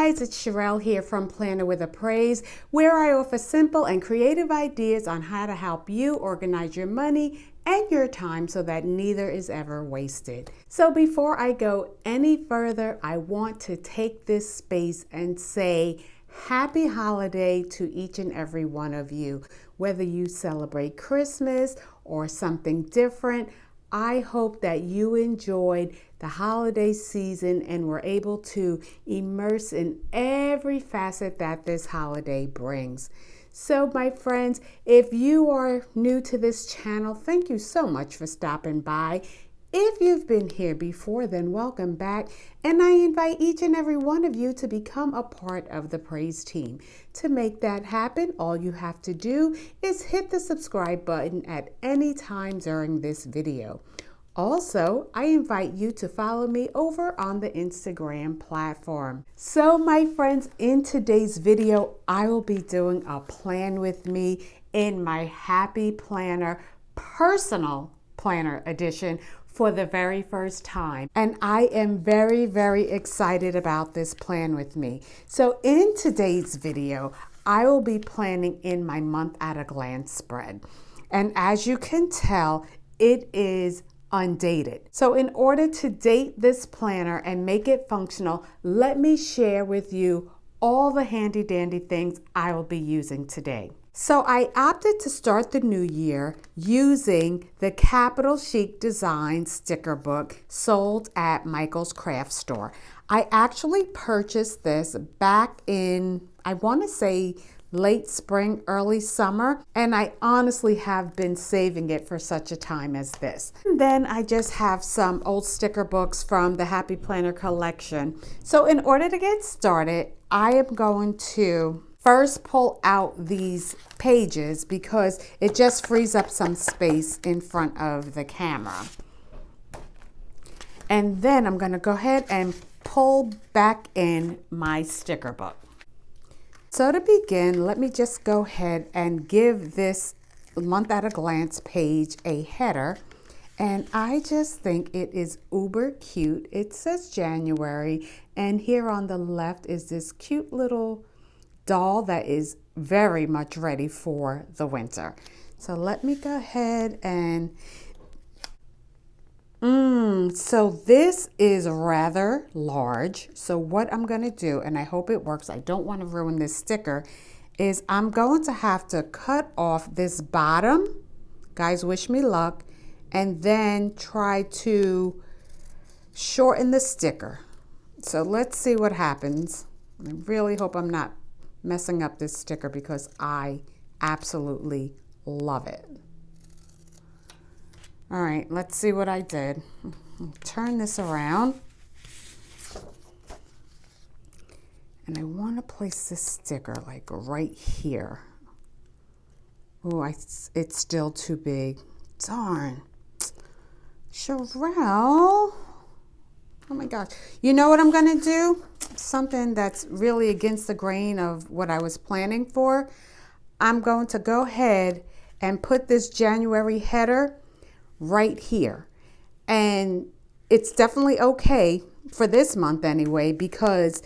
guys, it's Charyl here from Planner with a Praise, where I offer simple and creative ideas on how to help you organize your money and your time so that neither is ever wasted. So before I go any further, I want to take this space and say happy holiday to each and every one of you. Whether you celebrate Christmas or something different, I hope that you enjoyed the holiday season and were able to immerse in every facet that this holiday brings. So my friends, if you are new to this channel, thank you so much for stopping by. If you've been here before, then welcome back. And I invite each and every one of you to become a part of the Praise team. To make that happen, all you have to do is hit the subscribe button at any time during this video. Also, I invite you to follow me over on the Instagram platform. So my friends, in today's video, I will be doing a plan with me in my Happy Planner personal planner edition for the very first time. And I am very, very excited about this plan with me. So in today's video, I will be planning in my month at a glance spread. And as you can tell, it is undated. So in order to date this planner and make it functional, let me share with you all the handy dandy things I will be using today. So I opted to start the new year using the Capital Chic Design sticker book sold at Michael's Craft Store. I actually purchased this back in, I want to say, late spring, early summer, and I honestly have been saving it for such a time as this. And then I just have some old sticker books from the Happy Planner collection. So in order to get started, I am going to first pull out these pages because it just frees up some space in front of the camera. And then I'm going to go ahead and pull back in my sticker book. So to begin, let me just go ahead and give this month at a glance page a header. And I just think it is uber cute. It says January, and here on the left is this cute little doll that is very much ready for the winter. So let me go ahead and so this is rather large. So what I'm going to do, and I hope it works, I don't want to ruin this sticker, is I'm going to have to cut off this bottom, guys, wish me luck, and then try to shorten the sticker. So let's see what happens. I really hope I'm not messing up this sticker because I absolutely love it. All right, let's see what I did. Turn this around. And I want to place this sticker like right here. Oh, it's still too big. Darn. Sha-rel. Oh my gosh. You know what I'm going to do? Something that's really against the grain of what I was planning for. I'm going to go ahead and put this January header right here. And it's definitely okay for this month anyway, because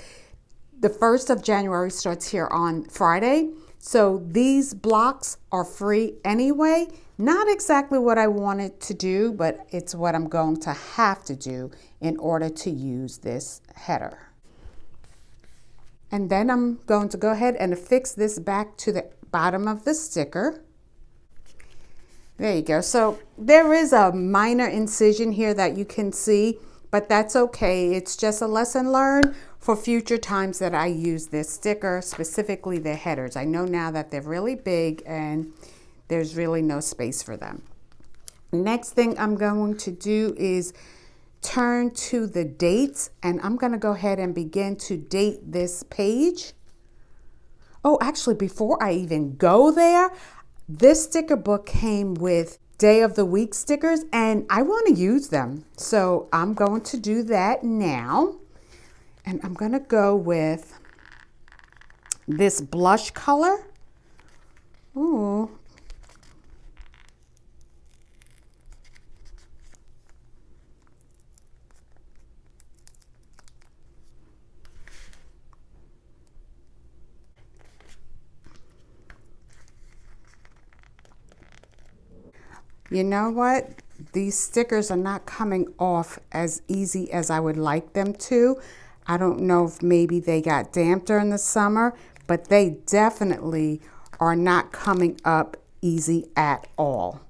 the 1st of January starts here on Friday. So these blocks are free anyway. Not exactly what I wanted to do, but it's what I'm going to have to do in order to use this header. And then I'm going to go ahead and affix this back to the bottom of the sticker. There you go. So there is a minor incision here that you can see, but that's okay. It's just a lesson learned for future times that I use this sticker, specifically the headers. I know now that they're really big and there's really no space for them. Next thing I'm going to do is turn to the dates, and I'm going to go ahead and begin to date this page. Oh, actually, before I even go there, this sticker book came with day of the week stickers, and I want to use them. So I'm going to do that now. And I'm going to go with this blush color. Ooh. You know what? These stickers are not coming off as easy as I would like them to. I don't know if maybe they got damp during the summer, but they definitely are not coming up easy at all.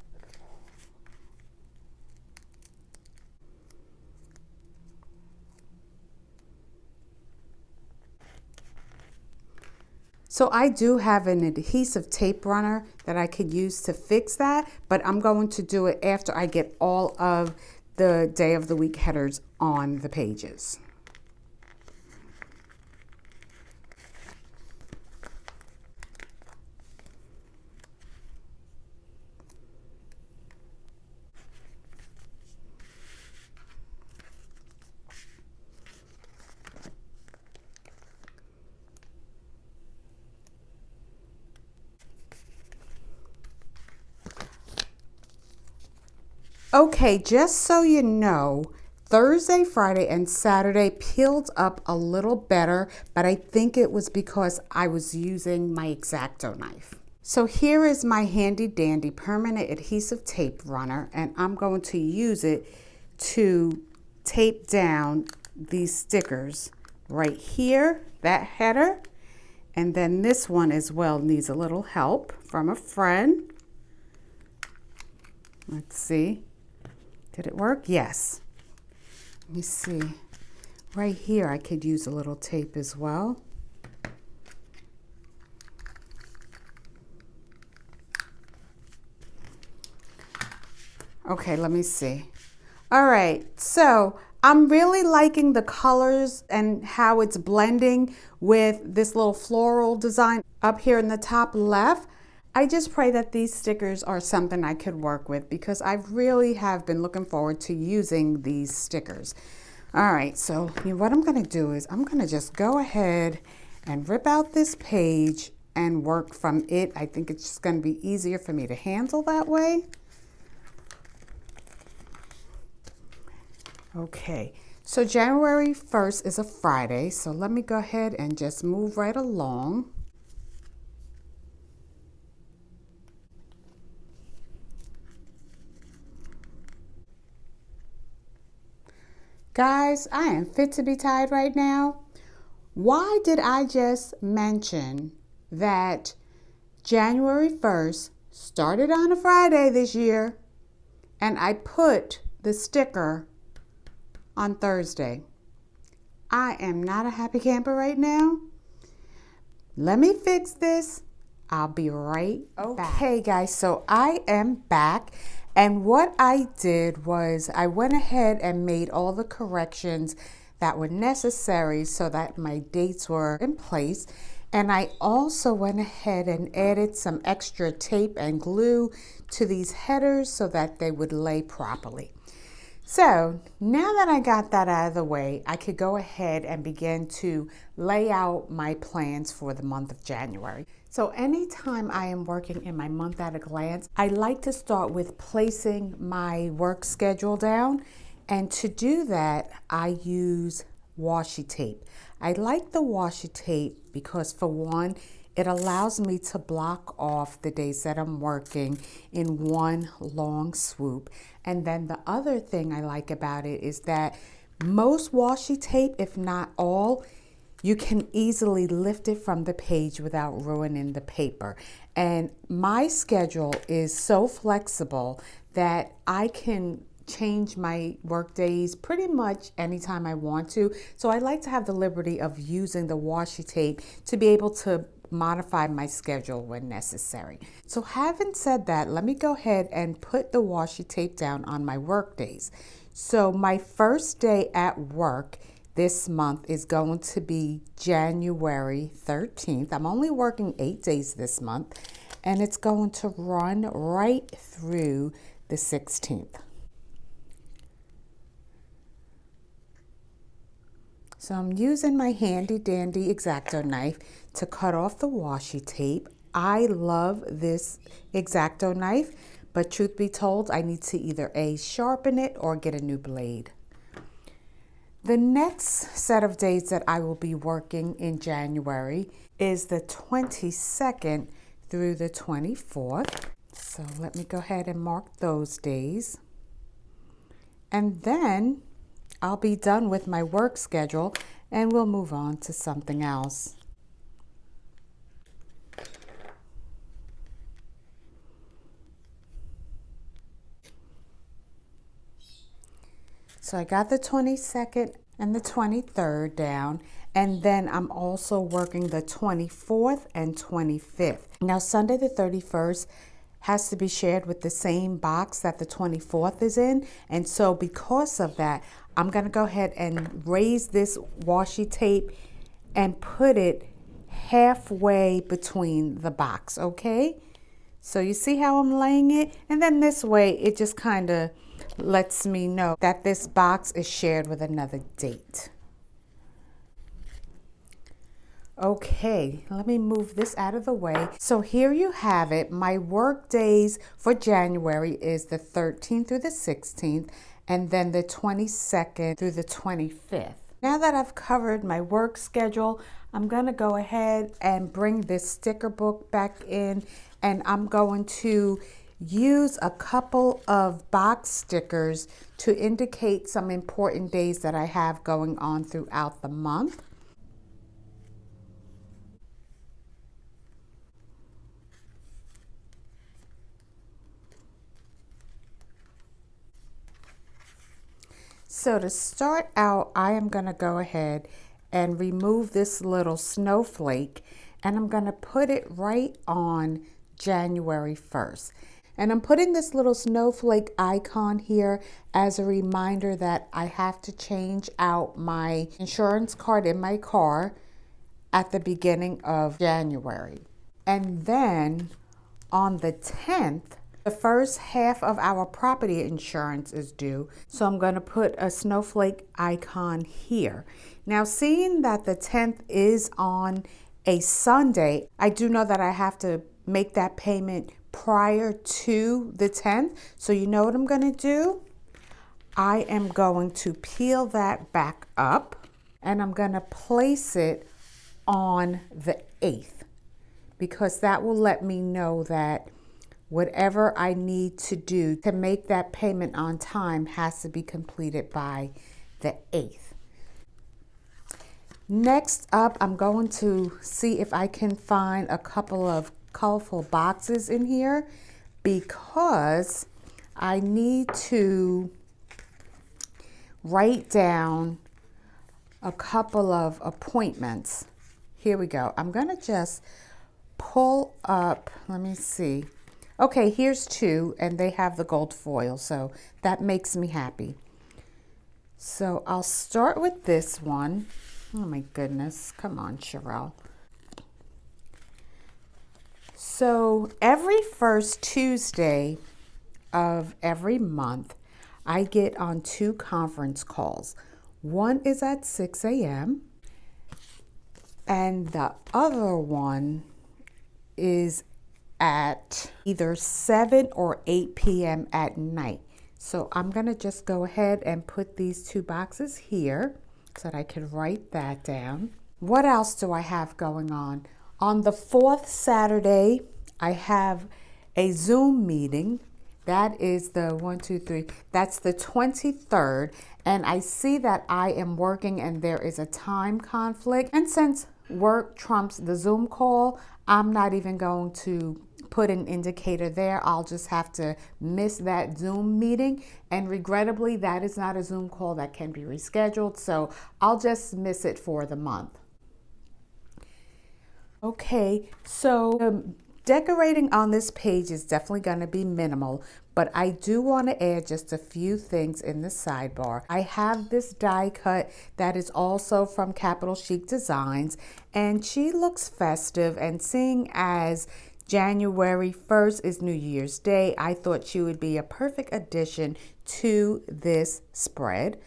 So I do have an adhesive tape runner that I could use to fix that, but I'm going to do it after I get all of the day of the week headers on the pages. Okay, just so you know, Thursday, Friday, and Saturday peeled up a little better, but I think it was because I was using my X-Acto knife. So here is my handy dandy permanent adhesive tape runner, and I'm going to use it to tape down these stickers right here, that header, and then this one as well needs a little help from a friend. Let's see. Did it work? Yes. Let me see. Right here, I could use a little tape as well. Okay, let me see. All right, so I'm really liking the colors and how it's blending with this little floral design up here in the top left. I just pray that these stickers are something I could work with because I really have been looking forward to using these stickers. All right, so what I'm going to do is I'm going to just go ahead and rip out this page and work from it. I think it's just going to be easier for me to handle that way. Okay, so January 1st is a Friday, so let me go ahead and just move right along. Guys, I am fit to be tied right now. Why did I just mention that January 1st started on a Friday this year and I put the sticker on Thursday? I am not a happy camper right now. Let me fix this. I'll be right back. Okay, guys, so I am back. And what I did was I went ahead and made all the corrections that were necessary so that my dates were in place. And I also went ahead and added some extra tape and glue to these headers so that they would lay properly. So now that I got that out of the way, I could go ahead and begin to lay out my plans for the month of January. So anytime I am working in my month at a glance, I like to start with placing my work schedule down. And to do that, I use washi tape. I like the washi tape because, for one, it allows me to block off the days that I'm working in one long swoop. And then the other thing I like about it is that most washi tape, if not all, you can easily lift it from the page without ruining the paper. And my schedule is so flexible that I can change my work days pretty much anytime I want to. So I like to have the liberty of using the washi tape to be able to modify my schedule when necessary. So having said that, let me go ahead and put the washi tape down on my work days. So my first day at work this month is going to be January 13th. I'm only working 8 days this month, and it's going to run right through the 16th. So I'm using my handy dandy X-Acto knife to cut off the washi tape. I love this X-Acto knife, but truth be told, I need to either A, sharpen it or get a new blade. The next set of days that I will be working in January is the 22nd through the 24th. So let me go ahead and mark those days. And then I'll be done with my work schedule and we'll move on to something else. So I got the 22nd and the 23rd down, and then I'm also working the 24th and 25th. Now Sunday the 31st has to be shared with the same box that the 24th is in, and so because of that, I'm going to go ahead and raise this washi tape and put it halfway between the box, okay? So you see how I'm laying it? And then this way it just kind of lets me know that this box is shared with another date. Okay, let me move this out of the way. So here you have it. My work days for January is the 13th through the 16th, and then the 22nd through the 25th. Now that I've covered my work schedule, I'm going to go ahead and bring this sticker book back in, and I'm going to use a couple of box stickers to indicate some important days that I have going on throughout the month. So to start out, I am going to go ahead and remove this little snowflake, and I'm going to put it right on January 1st. And I'm putting this little snowflake icon here as a reminder that I have to change out my insurance card in my car at the beginning of January. And then on the 10th, the first half of our property insurance is due, so I'm going to put a snowflake icon here. Now, seeing that the 10th is on a Sunday, I do know that I have to make that payment prior to the 10th. So you know what I'm going to do? I am going to peel that back up and I'm going to place it on the 8th, because that will let me know that whatever I need to do to make that payment on time has to be completed by the 8th. Next up, I'm going to see if I can find a couple of colorful boxes in here, because I need to write down a couple of appointments. Here we go. I'm going to just pull up, let me see. Okay, here's two, and they have the gold foil, so that makes me happy. So I'll start with this one. Oh my goodness, come on, Charyl. So every first Tuesday of every month, I get on 2 conference calls. One is at 6 a.m. and the other one is at either 7 or 8 p.m. at night. So I'm going to just go ahead and put these 2 boxes here so that I can write that down. What else do I have going on? On the 4th Saturday, I have a Zoom meeting. That is the 1, 2, 3. That's the 23rd. And I see that I am working and there is a time conflict. And since work trumps the Zoom call, I'm not even going to put an indicator there. I'll just have to miss that Zoom meeting. And regrettably, that is not a Zoom call that can be rescheduled. So I'll just miss it for the month. Okay, so decorating on this page is definitely going to be minimal, but I do want to add just a few things in the sidebar. I have this die cut that is also from Capital Chic Designs, and she looks festive, and seeing as January 1st is New Year's Day, I thought she would be a perfect addition to this spread.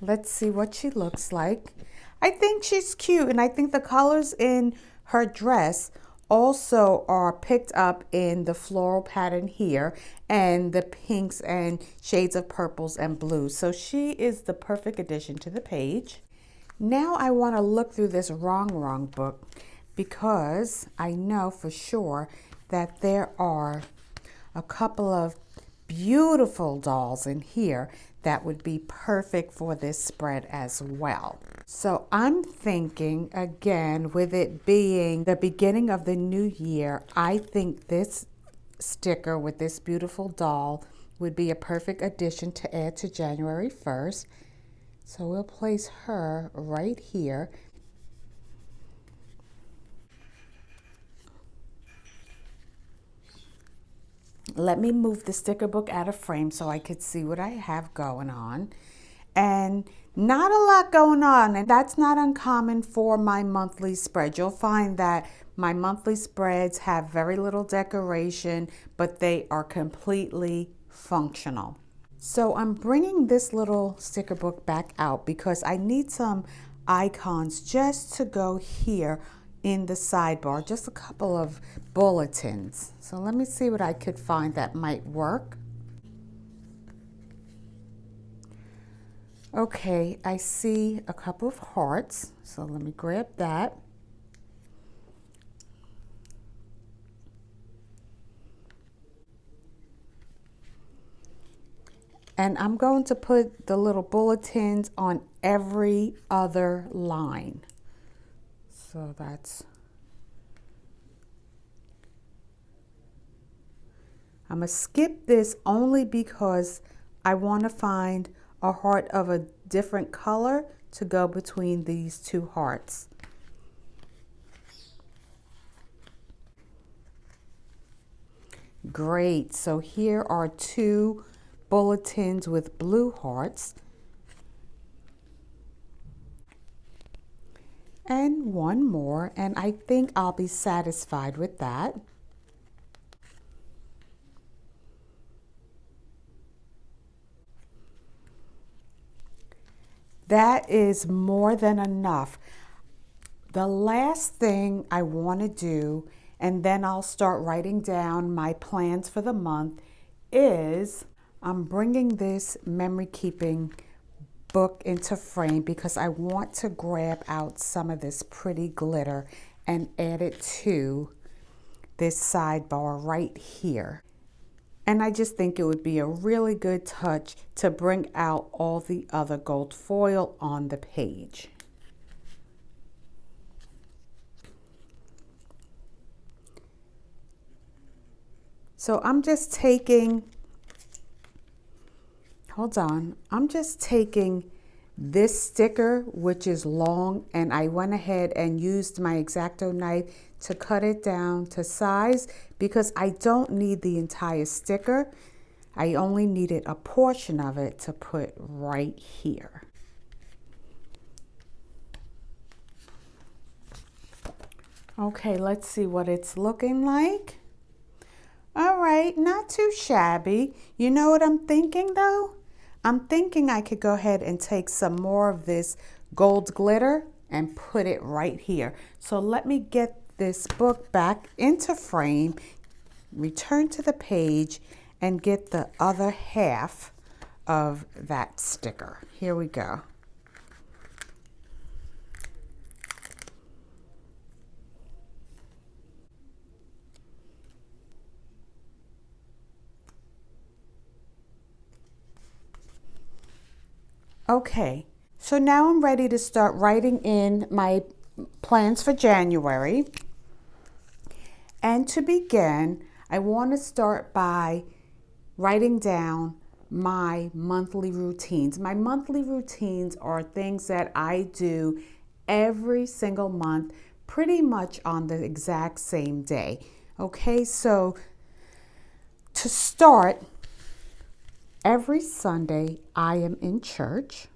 Let's see what she looks like. I think she's cute, and I think the colors in her dress also are picked up in the floral pattern here and the pinks and shades of purples and blues. So she is the perfect addition to the page. Now I want to look through this wrong book, because I know for sure that there are a couple of beautiful dolls in here that would be perfect for this spread as well. So I'm thinking, again, with it being the beginning of the new year, I think this sticker with this beautiful doll would be a perfect addition to add to January 1st. So we'll place her right here. Let me move the sticker book out of frame so I could see what I have going on. And not a lot going on, and that's not uncommon for my monthly spread. You'll find that my monthly spreads have very little decoration, but they are completely functional. So I'm bringing this little sticker book back out because I need some icons just to go here in the sidebar, just a couple of bulletins. So let me see what I could find that might work. Okay, I see a couple of hearts, so let me grab that. And I'm going to put the little bulletins on every other line. So I'm gonna skip this only because I want to find a heart of a different color to go between these two hearts. Great, so here are two bulletins with blue hearts. And one more, and I think I'll be satisfied with that. That is more than enough. The last thing I want to do, and then I'll start writing down my plans for the month, is I'm bringing this memory keeping book into frame because I want to grab out some of this pretty glitter and add it to this sidebar right here. And I just think it would be a really good touch to bring out all the other gold foil on the page. So I'm just taking, I'm just taking this sticker, which is long, and I went ahead and used my X-Acto knife to cut it down to size because I don't need the entire sticker. I only needed a portion of it to put right here. Okay, let's see what it's looking like. All right, not too shabby. You know what I'm thinking though? I'm thinking I could go ahead and take some more of this gold glitter and put it right here. So let me get this book back into frame, return to the page, and get the other half of that sticker. Here we go. Okay, so now I'm ready to start writing in my plans for January. And to begin, I want to start by writing down my monthly routines. My monthly routines are things that I do every single month, pretty much on the exact same day. Okay, so to start, every Sunday I am in church.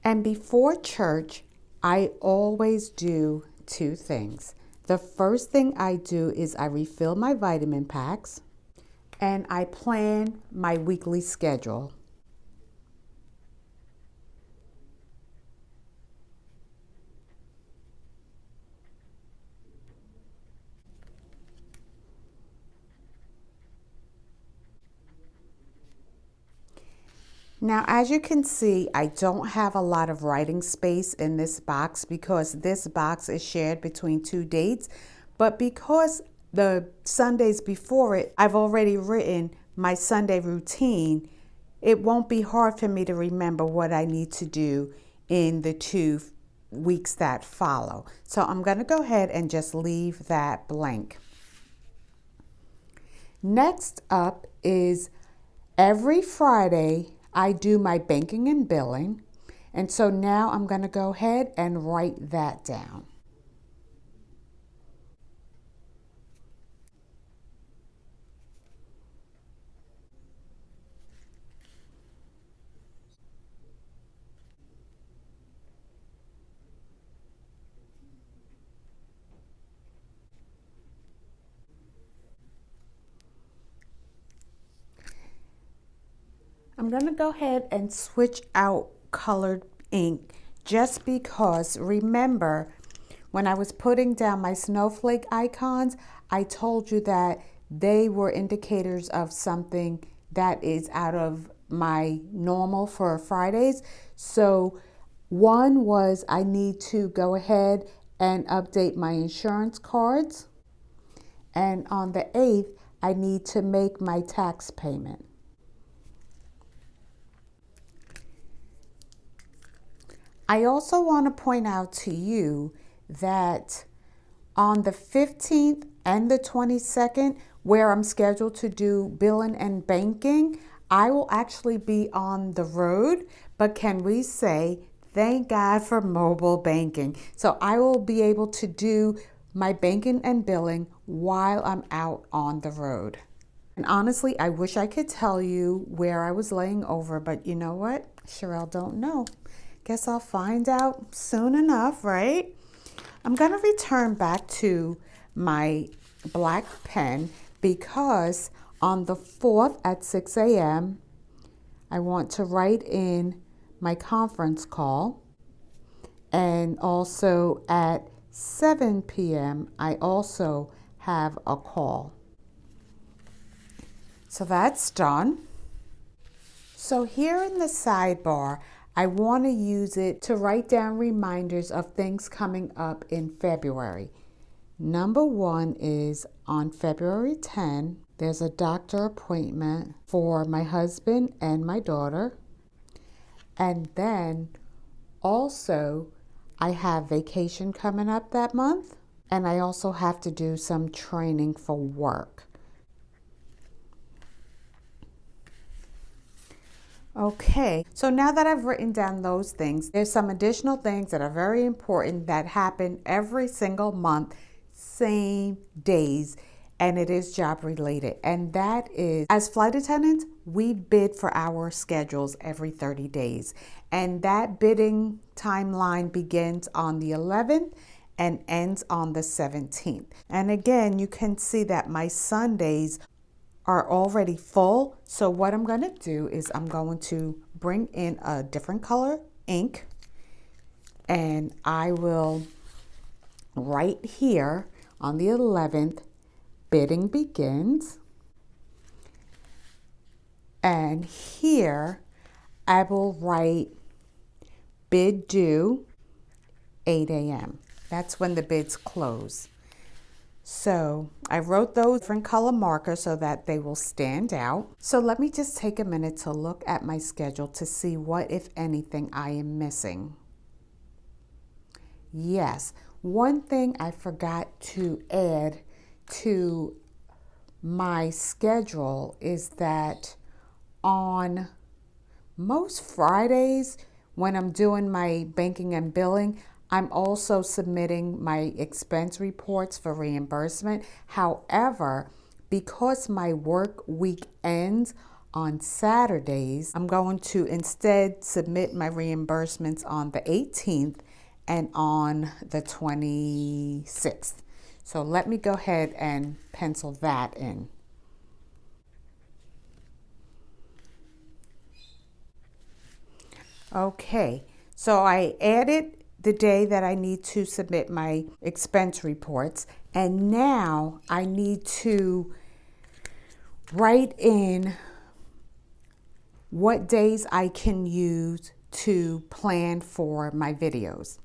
And before church, I always do two things. The first thing I do is I refill my vitamin packs and I plan my weekly schedule. Now, as you can see, I don't have a lot of writing space in this box because this box is shared between two dates. But because the Sundays before it, I've already written my Sunday routine, it won't be hard for me to remember what I need to do in the 2 weeks that follow. So I'm going to go ahead and just leave that blank. Next up is every Friday I do my banking and billing. And so now I'm going to go ahead and write that down. I'm going to go ahead and switch out colored ink just because, remember, when I was putting down my snowflake icons, I told you that they were indicators of something that is out of my normal for Fridays. So one was I need to go ahead and update my insurance cards. And on the 8th, I need to make my tax payment. I also want to point out to you that on the 15th and the 22nd, where I'm scheduled to do billing and banking, I will actually be on the road. But can we say, thank God for mobile banking? So I will be able to do my banking and billing while I'm out on the road. And honestly, I wish I could tell you where I was laying over, but you know what? Sha-rel don't know. Guess I'll find out soon enough, right? I'm going to return back to my black pen because on the 4th at 6 a.m., I want to write in my conference call. And also at 7 p.m., I also have a call. So that's done. So here in the sidebar, I want to use it to write down reminders of things coming up in February. Number 1 is on February 10, there's a doctor appointment for my husband and my daughter. And then also I have vacation coming up that month. And I also have to do some training for work. Okay, so now that I've written down those things, there's some additional things that are very important that happen every single month, same days, and it is job related. And that is, as flight attendants, we bid for our schedules every 30 days. And that bidding timeline begins on the 11th and ends on the 17th. And again, you can see that my Sundays are already full. So what I'm going to do is I'm going to bring in a different color ink and I will write here on the 11th, bidding begins. And here I will write bid due 8 a.m. That's when the bids close. So I wrote those different color markers so that they will stand out. So let me just take a minute to look at my schedule to see what, if anything, I am missing. Yes, one thing I forgot to add to my schedule is that on most Fridays when I'm doing my banking and billing, I'm also submitting my expense reports for reimbursement. However, because my work week ends on Saturdays, I'm going to instead submit my reimbursements on the 18th and on the 26th. So let me go ahead and pencil that in. Okay, so I added the day that I need to submit my expense reports, and now I need to write in what days I can use to plan for my videos.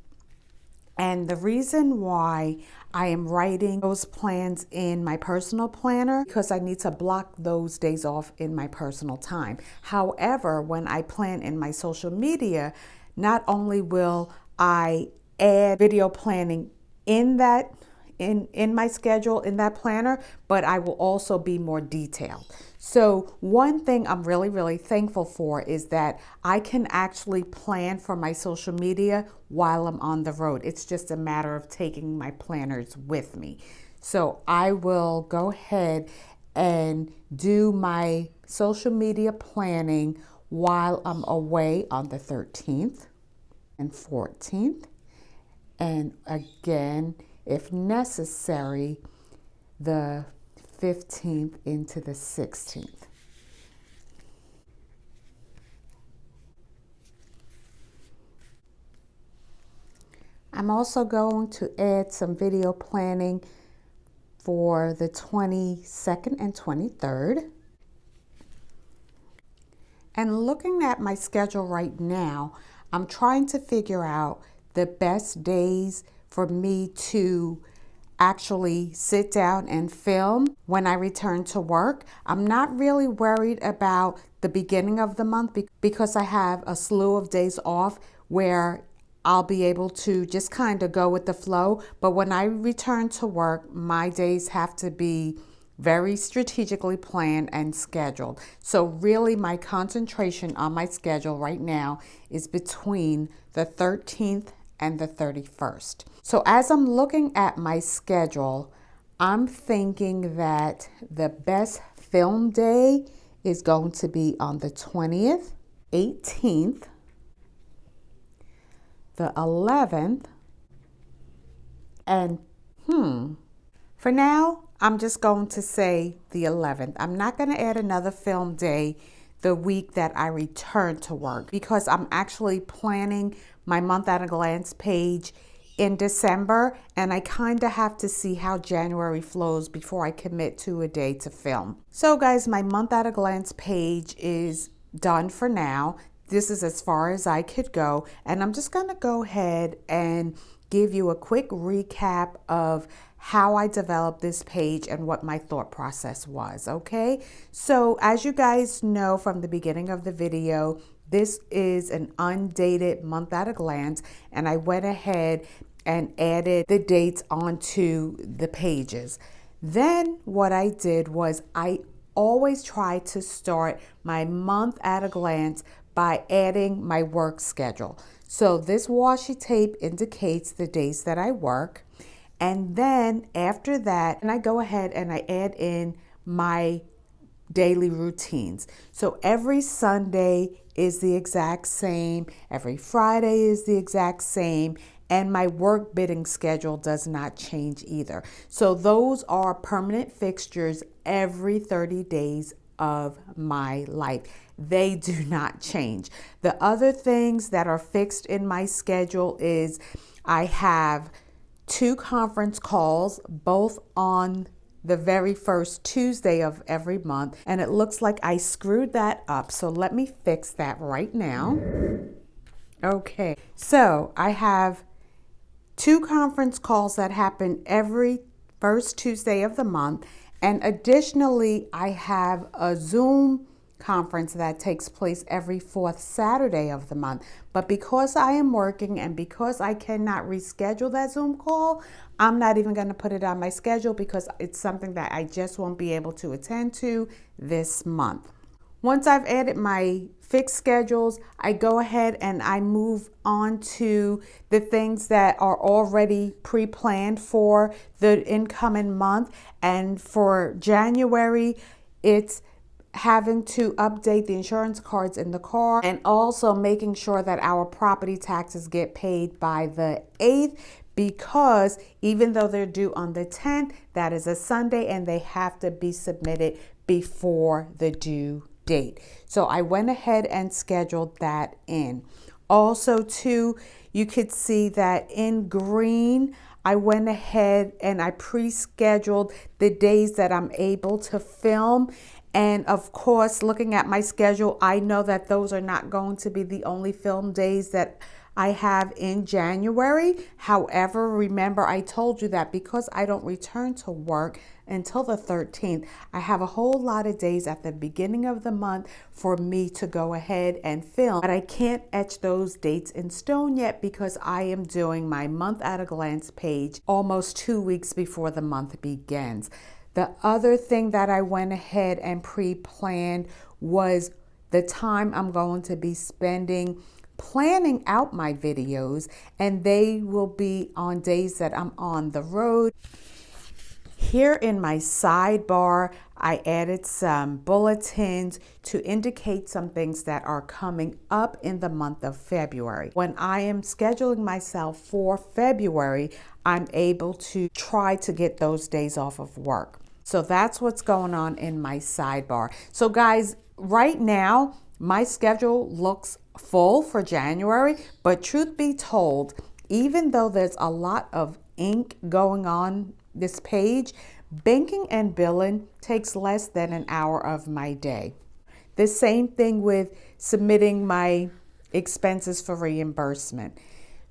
And the reason why I am writing those plans in my personal planner, because I need to block those days off in my personal time. However, when I plan in my social media, not only will I add video planning in that in my schedule, in that planner, but I will also be more detailed. So one thing I'm really thankful for is that I can actually plan for my social media while I'm on the road. It's just a matter of taking my planners with me. So I will go ahead and do my social media planning while I'm away on the 13th and 14th. And again, if necessary, the 15th into the 16th. I'm also going to add some video planning for the 22nd and 23rd. And looking at my schedule right now, I'm trying to figure out the best days for me to actually sit down and film when I return to work. I'm not really worried about the beginning of the month because I have a slew of days off where I'll be able to just kind of go with the flow. But when I return to work, my days have to be very strategically planned and scheduled. So really my concentration on my schedule right now is between the 13th and the 31st. So as I'm looking at my schedule, I'm thinking that the best film day is going to be on the 20th, 18th, the 11th, and for now, I'm just going to say the 11th. I'm not going to add another film day the week that I return to work because I'm actually planning my month at a glance page in December, and I kind of have to see how January flows before I commit to a day to film. So guys, my month at a glance page is done for now. This is as far as I could go, and I'm just going to go ahead and give you a quick recap of how I developed this page and what my thought process was, okay? So as you guys know from the beginning of the video, this is an undated month at a glance, and I went ahead and added the dates onto the pages. Then what I did was I always try to start my month at a glance by adding my work schedule. So this washi tape indicates the days that I work. And then after that, and I go ahead and I add in my daily routines. So every Sunday is the exact same. Every Friday is the exact same. And my work bidding schedule does not change either. So those are permanent fixtures every 30 days of my life. They do not change. The other things that are fixed in my schedule is I have 2 conference calls, both on the very first Tuesday of every month. And it looks like I screwed that up. So let me fix that right now. Okay, so I have 2 conference calls that happen every first Tuesday of the month. And additionally, I have a Zoom conference that takes place every 4th Saturday of the month. But because I am working and because I cannot reschedule that Zoom call, I'm not even going to put it on my schedule because it's something that I just won't be able to attend to this month. Once I've added my fixed schedules, I go ahead and I move on to the things that are already pre-planned for the incoming month. And for January, it's having to update the insurance cards in the car and also making sure that our property taxes get paid by the 8th, because even though they're due on the 10th, that is a Sunday and they have to be submitted before the due date. So I went ahead and scheduled that in. Also too, you could see that in green, I went ahead and I pre-scheduled the days that I'm able to film. And of course, looking at my schedule, I know that those are not going to be the only film days that I have in January. However, remember I told you that because I don't return to work until the 13th, I have a whole lot of days at the beginning of the month for me to go ahead and film. But I can't etch those dates in stone yet because I am doing my month at a glance page almost 2 weeks before the month begins. The other thing that I went ahead and pre-planned was the time I'm going to be spending planning out my videos, and they will be on days that I'm on the road. Here in my sidebar, I added some bulletins to indicate some things that are coming up in the month of February. When I am scheduling myself for February, I'm able to try to get those days off of work. So that's what's going on in my sidebar. So guys, right now, my schedule looks full for January, but truth be told, even though there's a lot of ink going on this page, banking and billing takes less than an hour of my day. The same thing with submitting my expenses for reimbursement,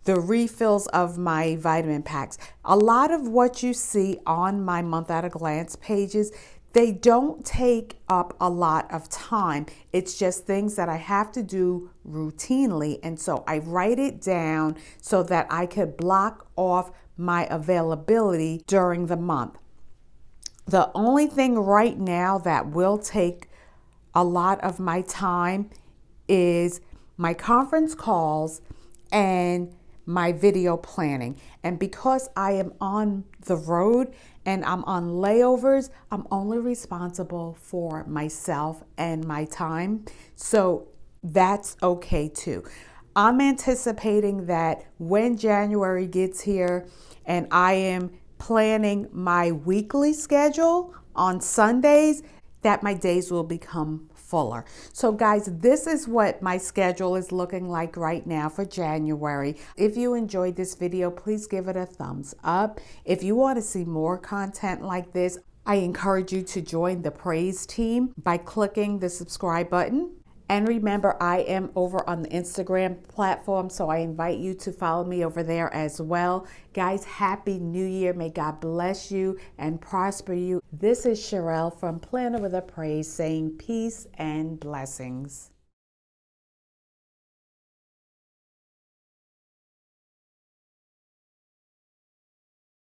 the refills of my vitamin packs. A lot of what you see on my month at a glance pages, they don't take up a lot of time. It's just things that I have to do routinely. And so I write it down so that I could block off my availability during the month. The only thing right now that will take a lot of my time is my conference calls and my video planning. And because I am on the road and I'm on layovers, I'm only responsible for myself and my time. So that's okay too. I'm anticipating that when January gets here and I am planning my weekly schedule on Sundays, that my days will become fuller. So guys, this is what my schedule is looking like right now for January. If you enjoyed this video, please give it a thumbs up. If you want to see more content like this, I encourage you to join the praise team by clicking the subscribe button. And remember, I am over on the Instagram platform, so I invite you to follow me over there as well. Guys, Happy New Year. May God bless you and prosper you. This is Charyl from Planner with a Praise saying peace and blessings.